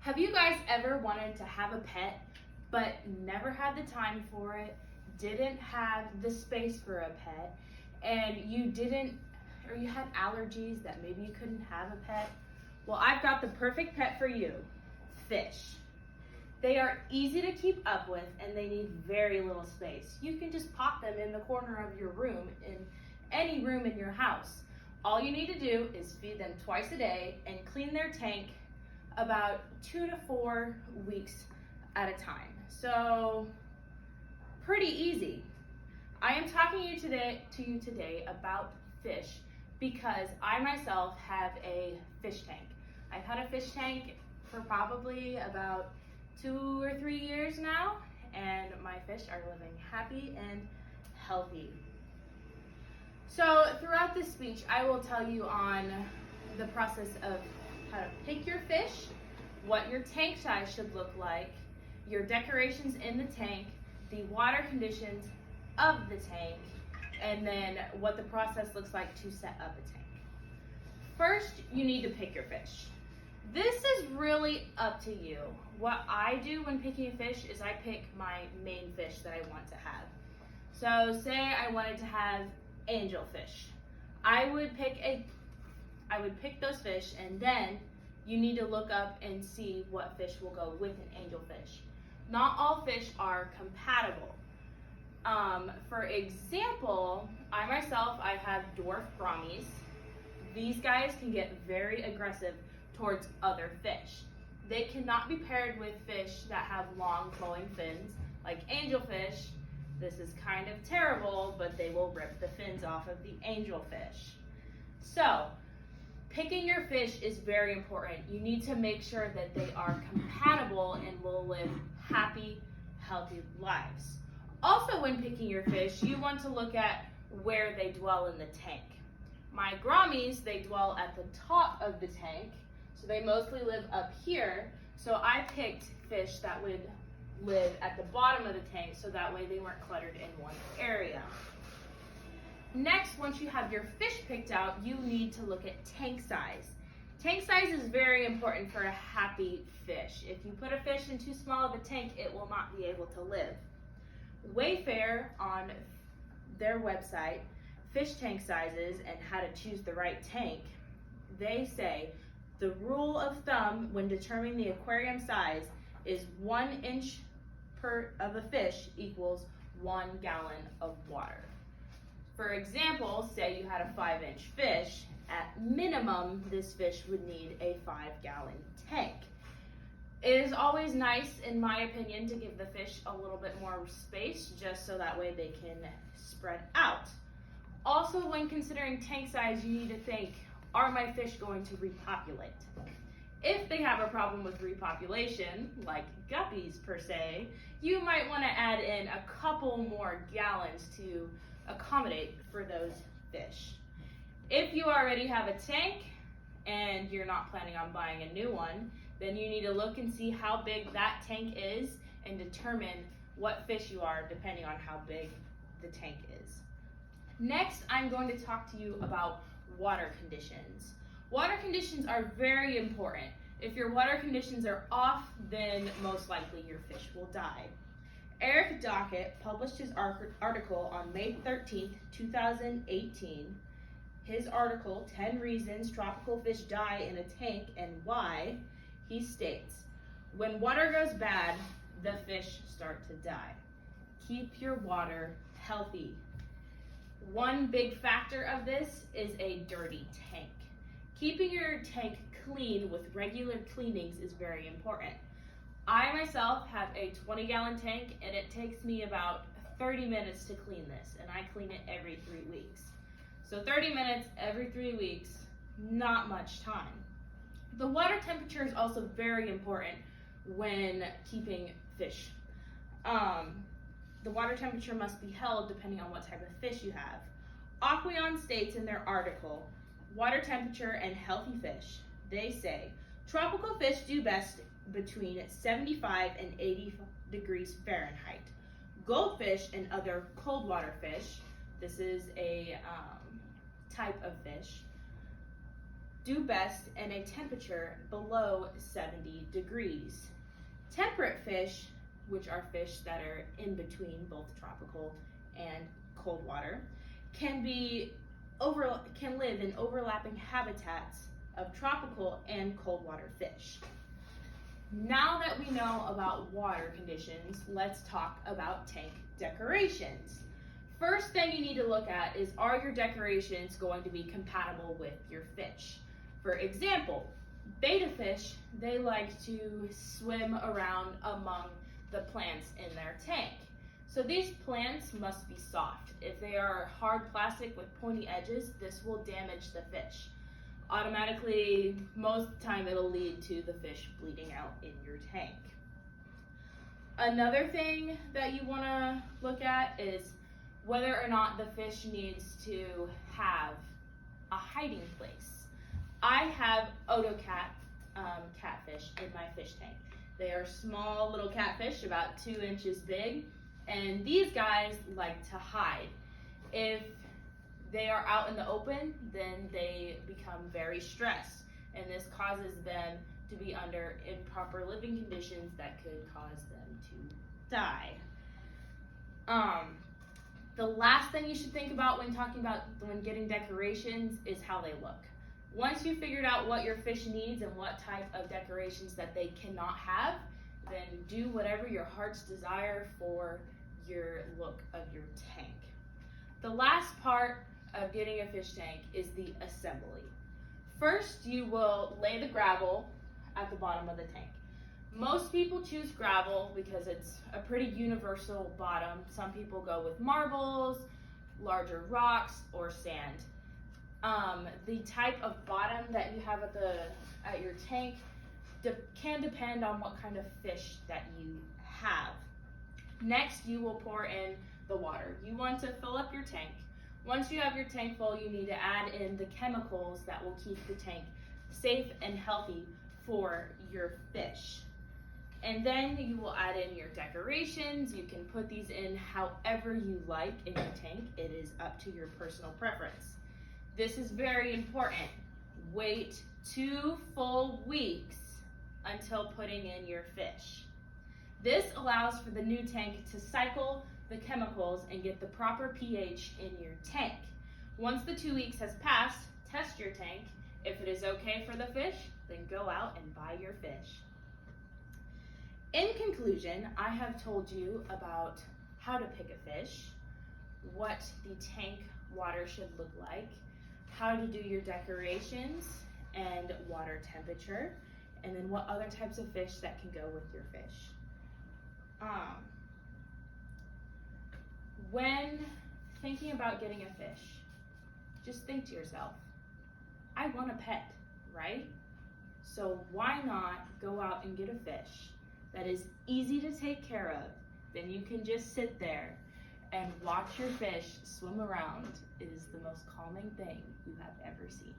Have you guys ever wanted to have a pet but never had the time for it, didn't have the space for a pet, and you had allergies that maybe you couldn't have a pet? Well, I've got the perfect pet for you, fish. They are easy to keep up with and they need very little space. You can just pop them in the corner of your room, in any room in your house. All you need to do is feed them twice a day and clean their tank about 2 to 4 weeks at a time. So pretty easy. I am talking to you today about fish because I myself have a fish tank. I've had a fish tank for probably about 2 or 3 years now, and my fish are living happy and healthy. So throughout this speech, I will tell you on the process of how to pick your fish, what your tank size should look like, your decorations in the tank, the water conditions of the tank, and then what the process looks like to set up a tank. First, you need to pick your fish. This is really up to you. What I do when picking a fish is I pick my main fish that I want to have. So say I wanted to have angelfish. I would pick those fish, and then you need to look up and see what fish will go with an angelfish. Not all fish are compatible. For example, I have dwarf brahmies. These guys can get very aggressive towards other fish. They cannot be paired with fish that have long flowing fins, like angelfish. This is kind of terrible, but they will rip the fins off of the angelfish. So, picking your fish is very important. You need to make sure that they are compatible and will live happy, healthy lives. Also, when picking your fish, you want to look at where they dwell in the tank. My Grommies, they dwell at the top of the tank, so they mostly live up here. So I picked fish that would live at the bottom of the tank, so that way they weren't cluttered in one area. Next, once you have your fish picked out, you need to look at tank size. Tank size is very important for a happy fish. If you put a fish in too small of a tank, it will not be able to live. Wayfair, on their website, fish tank sizes and how to choose the right tank, they say the rule of thumb when determining the aquarium size is 1 inch of a fish equals 1 gallon of water. For example, say you had a 5-inch fish, at minimum this fish would need a 5-gallon tank. It is always nice, in my opinion, to give the fish a little bit more space just so that way they can spread out. Also, when considering tank size, you need to think, are my fish going to repopulate? If they have a problem with repopulation, like guppies per se, you might want to add in a couple more gallons to accommodate for those fish. If you already have a tank and you're not planning on buying a new one, then you need to look and see how big that tank is and determine what fish you are depending on how big the tank is. Next, I'm going to talk to you about water conditions. Water conditions are very important. If your water conditions are off, then most likely your fish will die. Eric Dockett published his article on May 13th, 2018. His article, 10 Reasons Tropical Fish Die in a Tank and Why, he states, when water goes bad, the fish start to die. Keep your water healthy. One big factor of this is a dirty tank. Keeping your tank clean with regular cleanings is very important. I myself have a 20-gallon tank, and it takes me about 30 minutes to clean this, and I clean it every 3 weeks. So 30 minutes every 3 weeks, not much time. The water temperature is also very important when keeping fish. The water temperature must be held depending on what type of fish you have. Aquarium states in their article, water temperature and healthy fish, they say, tropical fish do best between 75 and 80 degrees Fahrenheit. Goldfish and other cold water fish, this is a type of fish, do best in a temperature below 70 degrees. Temperate fish, which are fish that are in between both tropical and cold water, can live in overlapping habitats of tropical and cold water fish. Now that we know about water conditions, let's talk about tank decorations. First thing you need to look at is, are your decorations going to be compatible with your fish? For example, betta fish, they like to swim around among the plants in their tank. So these plants must be soft. If they are hard plastic with pointy edges, this will damage the fish. Automatically, most of the time it'll lead to the fish bleeding out in your tank. Another thing that you want to look at is whether or not the fish needs to have a hiding place. I have otocat catfish in my fish tank. They are small little catfish, about 2 inches big, and these guys like to hide. If they are out in the open, then they become very stressed, and this causes them to be under improper living conditions that could cause them to die. The last thing you should think about when getting decorations is how they look. Once you've figured out what your fish needs and what type of decorations that they cannot have, then do whatever your heart's desire for your look of your tank. The last part of getting a fish tank is the assembly. First, you will lay the gravel at the bottom of the tank. Most people choose gravel because it's a pretty universal bottom. Some people go with marbles, larger rocks, or sand. The type of bottom that you have at your tank can depend on what kind of fish that you have. Next, you will pour in the water. You want to fill up your tank. Once you have your tank full, you need to add in the chemicals that will keep the tank safe and healthy for your fish. And then you will add in your decorations. You can put these in however you like in your tank. It is up to your personal preference. This is very important. Wait 2 full weeks until putting in your fish. This allows for the new tank to cycle the chemicals and get the proper pH in your tank. Once the 2 weeks has passed, test your tank. If it is okay for the fish, then go out and buy your fish. In conclusion, I have told you about how to pick a fish, what the tank water should look like, how to do your decorations and water temperature, and then what other types of fish that can go with your fish. When thinking about getting a fish, just think to yourself, I want a pet, right? So why not go out and get a fish that is easy to take care of? Then you can just sit there and watch your fish swim around. It is the most calming thing you have ever seen.